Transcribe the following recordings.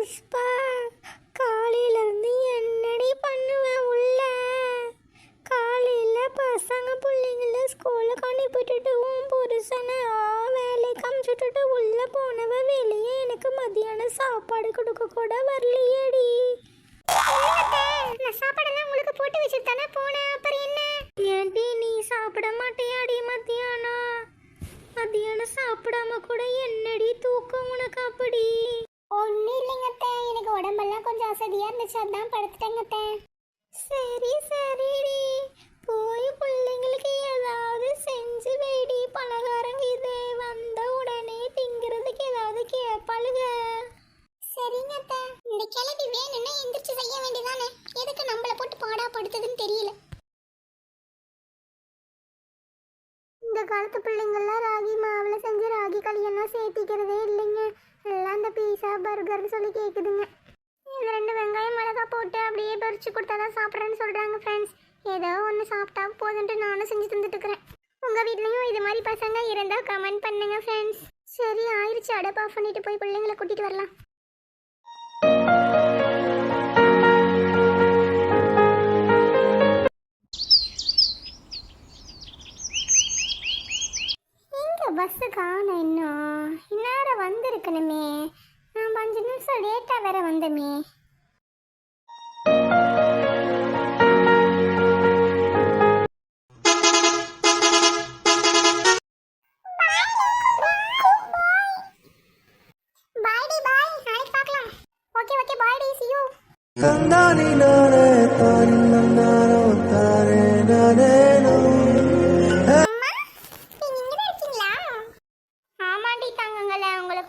புஷ்பா, காலையில இருந்து என்னடி பண்ணுவேன் உள்ள? காலையில பசங்க பிள்ளைங்கள ஸ்கூல்ல கொண்டு போட்டுட்டு உன் புருஷனை வேலைக்கு அமுச்சுட்டு உள்ள போனவ வெளியே எனக்கு மதியானம் சாப்பாடு கொடுக்க கூட வரலையேடி. நான் சாப்பாடெல்லாம் உங்களுக்கு போட்டு வச்சுட்டு தானே போனேன், அப்புறம் என்ன? ஏன்டி நீ சாப்பிட மாட்டியாடி மத்தியானம்? மத்தியானம் சாப்பிடாம கூட என்னடி தூக்கம் உனக்கு அப்படி? ஒன்றும் இல்லைங்கத்த, எனக்கு உடம்பெல்லாம் கொஞ்சம் அசதியாக இருந்துச்சு, அதான் படுத்துட்டேங்கத்த. சரி சரிடி, போய் பிள்ளைங்களுக்கு ஏதாவது செஞ்சு வேடி. பலகாரம் இது வந்த உடனே திங்கிறதுக்கு ஏதாவது கேட்பாளுங்க. சரிங்கத்த. இந்த கிளவி வேணும்னா எந்திரிச்சு செய்ய வேண்டியதானே, எதுக்கு நம்மளை போட்டு பாடா படுத்ததுன்னு தெரியல. இந்த காலத்து பிள்ளைங்கள்லாம் ராகி மாவில் செஞ்சு ராகி களியெல்லாம் சேர்த்திக்கிறதே இல்லைங்க. எல்லாம் இந்த பீஸா பர்கர்னு சொல்லி கேட்குதுங்க. இந்த 2 வெங்காயம் மிளகா போட்டு அப்படியே பறிச்சு கொடுத்தா தான் சாப்பிட்றேன்னு சொல்கிறாங்க ஃப்ரெண்ட்ஸ். ஏதோ ஒன்று சாப்பிட்டா போதுன்ட்டு நானும் செஞ்சு தந்துட்டுருக்குறேன். உங்கள் வீட்லேயும் இது மாதிரி பசங்க இருந்தால் கமெண்ட் பண்ணுங்க ஃப்ரெண்ட்ஸ். சரி ஆயிடுச்சு, அடுப்பு ஆஃப் பண்ணிட்டு போய் பிள்ளைங்களை கூட்டிகிட்டு வரலாம். பஸ்ஸு காணும், இன்னும் இந்நேரம் வந்திருக்கணுமே. நான் 5 நிமிஷம் லேட்டாக வேற வந்தமே.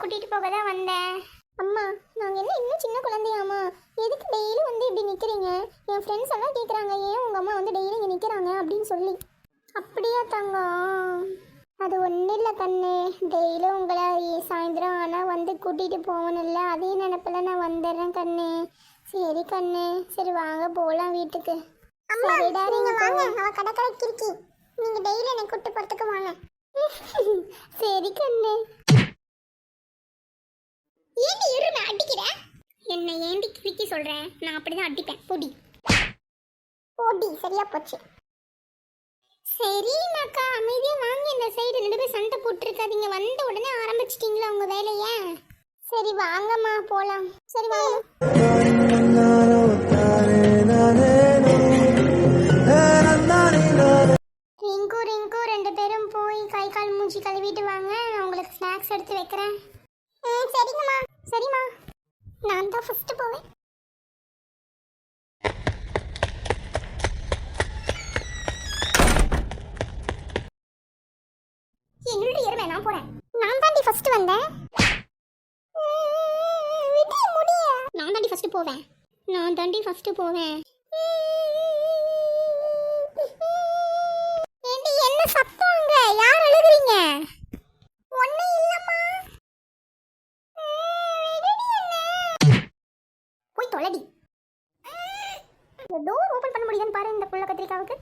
கூட்டிட்டு போக தான் வந்தேன். அம்மா, நாங்கள் என்ன இன்னும் சின்ன குழந்தையாம்மா? எதுக்கு டெய்லி வந்து இப்படி நிற்கிறீங்க? என் ஃப்ரெண்ட்ஸ் எல்லாம் கேட்குறாங்க, ஏன் உங்கள் அம்மா வந்து டெய்லி இங்கே நிற்கிறாங்க அப்படின்னு சொல்லி. அப்படியா தங்கம்? அது ஒன்றும் இல்லை கண்ணு, டெய்லி உங்களை சாயந்தரம் ஆனால் வந்து கூட்டிகிட்டு போகணும்ல, அதே நினப்பில் நான் வந்துடுறேன் கண்ணு. சரி கண்ணு, சரி வாங்க போகலாம் வீட்டுக்கு. சரிடா, நீங்கள் வாங்க, அவள் கடற்கரைக்கு இருக்கி, நீங்கள் டெய்லி என்னை கூப்பிட்டு போகிறதுக்கு வாங்க. சரி கண்ணு. ஏண்டி எருமை அடிக்கிற? என்ன ஏண்டி கிறுக்கி சொல்கிறேன்? நான் அப்படிதான் அடிப்பேன். பொடி பொடி, சரியா போச்சு. சரி மக்கா, அமைதியாக வாங்க. இந்த சைடு 2 பேர் சண்டை போட்டுருக்காதீங்க. வந்த உடனே ஆரம்பிச்சிட்டிங்களா உங்கள் வேலையை? சரி வாங்கம்மா போகலாம். சரி வாங்க. ரிங்கு ரிங்கு 2 பேரும் போய் கை கால் மூஞ்சி கழுவிட்டு வாங்க, நான் உங்களுக்கு ஸ்நாக்ஸ் எடுத்து வைக்கிறேன். சரிங்கம்மா. சரிம்மா, நான் தான் ஃபர்ஸ்ட் போவேன். என்னோட எருமை, நான் போறேன். நான் தாண்டி ஃபர்ஸ்ட் வந்தேன். விடிய முடிய நான் தாண்டி ஃபர்ஸ்ட் போவேன். நான் தாண்டி ஃபர்ஸ்ட் போவேன். என்ன சத்தம்ங்க? யார் அழுகுறீங்க? ஒன்னும் இல்லம்மா. போய் தொலைடி. டோர் ஓபன் பண்ண முடியுதான்னு பாரு இந்த புள்ள கத்திரிக்காவுக்கு.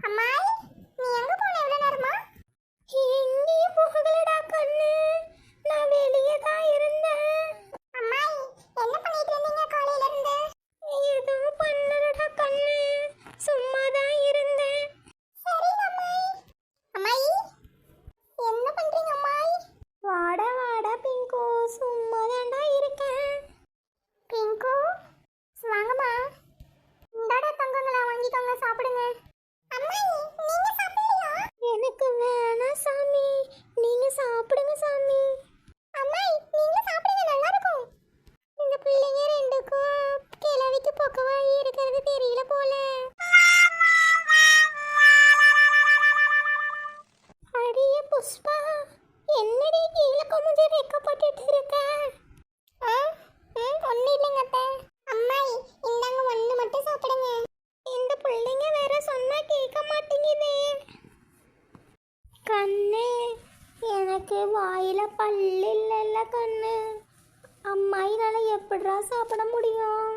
அம்மாய், நீ எங்க போன இவ்வளவு நேரமா? எங்கேயும் போகலடா கண்ணு, நான் வெளியே தான் இருந்தேன். அம்மாய், என்ன பண்ணிட்டு இருந்தீங்க காலையில இருந்து? எதுவும் பண்ணலடா கண்ணு, சும்மா தான் இருந்தேன். சரி அம்மாய். அம்மாய், என்ன பண்றீங்க அம்மாய்? வாடா வாடா பிங்கு, சும்மா தான்டா இருக்கேன். பிங்கு, வாங்கம்மா. இந்தாடா தங்கங்களா, வாங்கிக்கோங்க, சாப்பிடுங்க. அம்மாய், நீங்க சாப்பிடலையா? எனக்கு வேணாம் சாமி, நீங்க சாப்பிடுங்க சாமி. அம்மாய், நீங்க சாப்பிடுங்க, நல்லா இருக்கும். இந்த பிள்ளைங்க 2க்கும் கிழவிக்கு பக்கவாய் இருக்கிறது தெரியல போல. அடியே புஷ்பா, என்னடி கீழே குமிஞ்சு வெக்கப்பட்டுட்டு இருக்க? ஒன்றும் இல்லைங்க அத்தை. அம்மாய், இந்தாங்க, 1 மட்டும் சாப்பிடுங்க. இந்த பிள்ளைங்க வேற சொன்னா கேட்க மாட்டேங்குது. கண்ணு, எனக்கு வாயில பல்லு இல்லைல்ல கண்ணு, அம்மாயினால எப்படிடா சாப்பிட முடியும்?